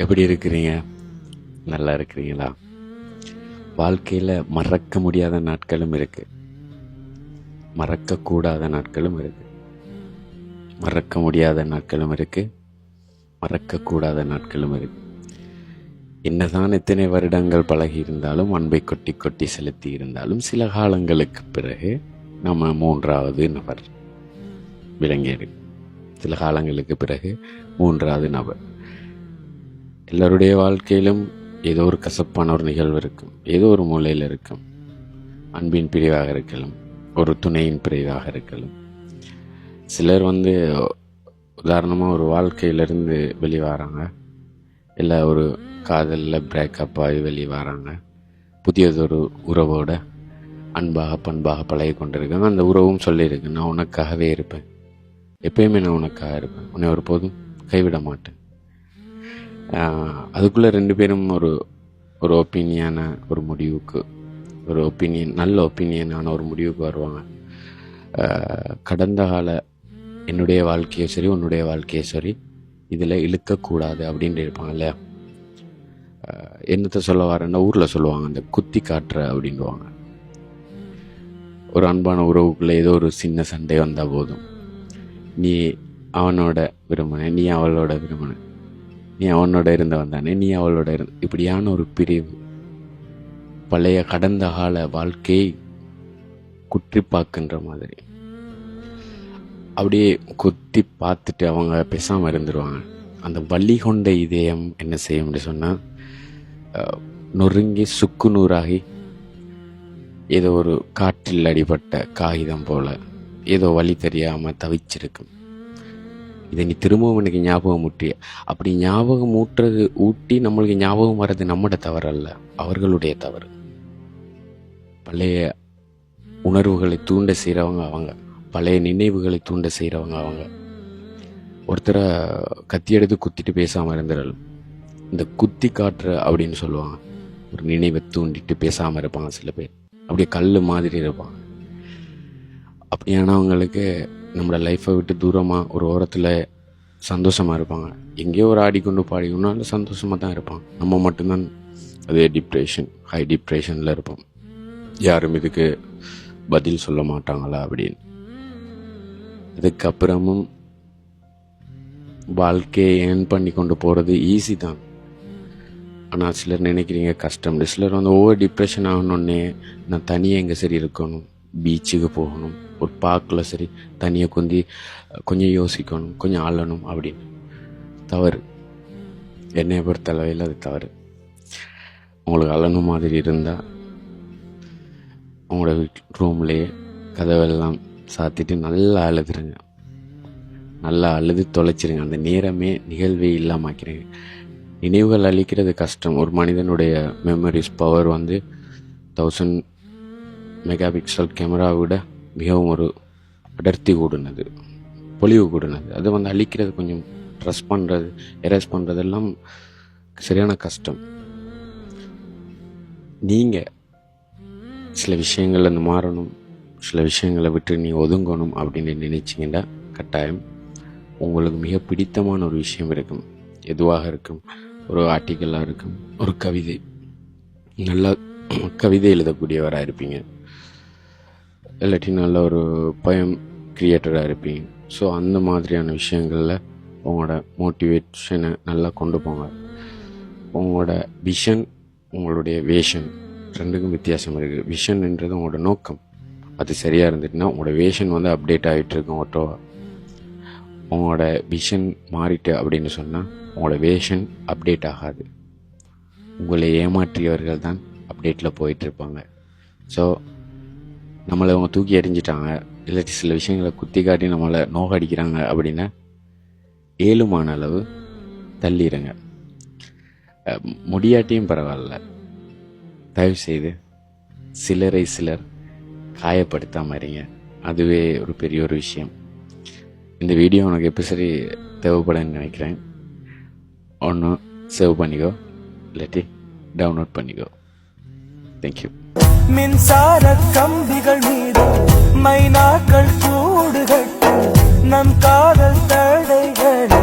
எப்படி இருக்கிறீங்க? நல்லா இருக்கிறீங்களா? வாழ்க்கையில் மறக்க முடியாத நாட்களும் இருக்கு, மறக்கக்கூடாத நாட்களும் இருக்கு. மறக்க முடியாத நாட்களும் இருக்கு, மறக்கக்கூடாத நாட்களும் இருக்கு. என்னதான் எத்தனை வருடங்கள் பழகி இருந்தாலும், அன்பை கொட்டி கொட்டி செலுத்தி இருந்தாலும், சில காலங்களுக்கு பிறகு நம்ம மூன்றாவது நபர் விளங்கியிருக்கு. சில காலங்களுக்கு பிறகு மூன்றாவது நபர். எல்லோருடைய வாழ்க்கையிலும் ஏதோ ஒரு கசப்பான ஒரு நிகழ்வு இருக்கும், ஏதோ ஒரு மூலையில் இருக்கும். அன்பின் பிரிவாக இருக்கலாம், ஒரு துணையின் பிரிவாக இருக்கலாம். சிலர் உதாரணமாக ஒரு வாழ்க்கையிலிருந்து வெளிவராங்க, இல்லை ஒரு காதலில் பிரேக்கப் ஆகி வெளியே வராங்க. புதியதொரு உறவோட அன்பாக பண்பாக பழகி கொண்டிருக்காங்க. அந்த உறவும் சொல்லியிருக்கு, நான் உனக்காகவே இருப்பேன், எப்பயுமே நான் உனக்காக இருப்பேன், உன்னை ஒரு போதும் கைவிட மாட்டேன். அதுக்குள்ளே ரெண்டு பேரும் ஒரு ஒப்பீனியனான ஒரு முடிவுக்கு, நல்ல ஒப்பீனியனான ஒரு முடிவுக்கு வருவாங்க. கடந்த கால என்னுடைய வாழ்க்கையை சரி, உன்னுடைய வாழ்க்கையை சரி, இதில் இழுக்கக்கூடாது அப்படின்ட்டு இருப்பாங்க இல்லையா? என்னத்தை சொல்ல வரேன்னா, ஊரில் சொல்லுவாங்க, அந்த குத்தி காட்டுற அப்படின்வாங்க. ஒரு அன்பான உறவுக்குள்ளே ஏதோ ஒரு சின்ன சண்டை வந்தால் போதும், நீ அவனோட விரும்பின, நீ அவளோட விரும்பின, நீ அவனோட இருந்த வந்தானே, நீ அவளோட இருந்த, இப்படியான ஒரு பிரிவு. பழைய கடந்த கால வாழ்க்கையை குற்றி பார்க்கின்ற மாதிரி அப்படியே குத்தி பார்த்துட்டு அவங்க பேசாமல் இருந்துருவாங்க. அந்த வலி கொண்ட இதயம் என்ன செய்யும் அப்படி சொன்னால், நொறுங்கி சுக்கு நூறாகி ஏதோ ஒரு காற்றில் அடிபட்ட காகிதம் போல ஏதோ வழி தெரியாமல் தவிச்சிருக்கும். இதை நீ திரும்பவும் எனக்கு ஞாபகம் ஊட்டிய, அப்படி ஞாபகம் ஊட்டி நம்மளுக்கு ஞாபகம் வர்றது நம்மட தவறு அல்ல, அவர்களுடைய தவறு. பழைய உணர்வுகளை தூண்ட செய்கிறவங்க அவங்க, பழைய நினைவுகளை தூண்ட செய்கிறவங்க அவங்க. ஒருத்தரை கத்தி எடுத்து குத்திட்டு பேசாமல் இருந்துடலாம். இந்த குத்தி காட்டுற அப்படின்னு சொல்லுவாங்க, ஒரு நினைவை தூண்டிட்டு பேசாமல் இருப்பாங்க சில பேர், அப்படியே கல் மாதிரி இருப்பாங்க. அப்படியானவங்களுக்கு நம்மளோட லைஃப்பை விட்டு தூரமாக ஒரு ஓரத்தில் சந்தோஷமாக இருப்பாங்க. எங்கேயோ ஒரு ஆடிக்கொண்டு பாடிக்கொண்டு சந்தோஷமாக தான் இருப்பாங்க. நம்ம மட்டும்தான் அதே டிப்ரெஷன், ஹை டிப்ரெஷனில் இருப்போம். யாரும் இதுக்கு பதில் சொல்ல மாட்டாங்களா அப்படின்னு. இதுக்கப்புறமும் வாழ்க்கையை ஏர்ன் பண்ணி கொண்டு போகிறது ஈஸி தான். ஆனால் சிலர் நினைக்கிறீங்க கஷ்டம். சிலர் ஓவர் டிப்ரெஷன் ஆகணுன்னே நான் தனியாக எங்கே சரி இருக்கணும், பீச்சுக்கு போகணும், ஒரு பார்க்கில் சரி தனியாக கொஞ்சம் யோசிக்கணும், கொஞ்சம் ஆளணும் அப்படின்னு. தவறு. என்னைய பொறுத்தளவையில் அது தவறு. உங்களுக்கு அழணும் மாதிரி இருந்தால் உங்களோட ரூம்லேயே கதவெல்லாம் சாத்திட்டு நல்லா அழுதுருங்க, நல்லா அழுது தொலைச்சிருங்க. அந்த நேரமே நிகழ்வே இல்லாமல் ஆக்கிறீங்க. நினைவுகள் அழிக்கிறது கஷ்டம். ஒரு மனிதனுடைய மெமரிஸ் பவர் 1000 மெகாபிக்சல் கேமராவை விட மிகவும் ஒரு அடர்த்தி கூடுனது, பொலிவு கூடுனது. அது அழிக்கிறது கொஞ்சம், ட்ரெஸ் பண்ணுறது, எரேஸ் பண்ணுறதெல்லாம் சரியான கஷ்டம். நீங்கள் சில விஷயங்கள்லேருந்து மாறணும், சில விஷயங்களை விட்டு நீ ஒதுங்கணும் அப்படின்னு நினைச்சிங்கன்னா கட்டாயம் உங்களுக்கு மிக பிடித்தமான ஒரு விஷயம் இருக்கும். எதுவாக இருக்கும், ஒரு ஆர்டிக்கலாக இருக்கும், ஒரு கவிதை, நல்லா கவிதை எழுதக்கூடியவராக இருப்பீங்க, இல்லாட்டி நல்ல ஒரு பயம் கிரியேட்டராக இருப்பீங்க. ஸோ அந்த மாதிரியான விஷயங்களில் உங்களோட மோட்டிவேஷனை நல்லா கொண்டு போங்க. உங்களோட விஷன், உங்களுடைய வேஷன் ரெண்டுக்கும் வித்தியாசம் இருக்குது. விஷன்ன்றது உங்களோட நோக்கம், அது சரியாக இருந்துட்டுனா உங்களோட வேஷன் அப்டேட் ஆகிட்டு இருக்கும் ஆட்டோவாக. உங்களோட விஷன் மாறிட்டு அப்படின்னு சொன்னால் உங்களோட வேஷன் அப்டேட் ஆகாது. உங்களை ஏமாற்றியவர்கள் தான் அப்டேட்டில் போயிட்டுருப்பாங்க. ஸோ நம்மளை அவங்க தூக்கி எறிஞ்சிட்டாங்க, இல்லாட்டி சில விஷயங்களை குத்தி காட்டி நம்மளை நோகடிக்கிறாங்க அப்படின்னா ஏழுமான அளவு தள்ளிடுங்க. முடியாட்டியும் பரவாயில்ல, தயவு செய்து சிலர் காயப்படுத்தாம இருங்க. அதுவே ஒரு பெரிய ஒரு விஷயம். இந்த வீடியோ உனக்கு எப்போ சரி தேவைப்படுன்னு நினைக்கிறேன். ஒன்று சேவ் பண்ணிக்கோ, இல்லாட்டி டவுன்லோட் பண்ணிக்கோ. தேங்க்யூ. மின்சார கம்பிகள் மீது மைனாக்கள் கூடுகட்டு நம் காதல் தடைகளை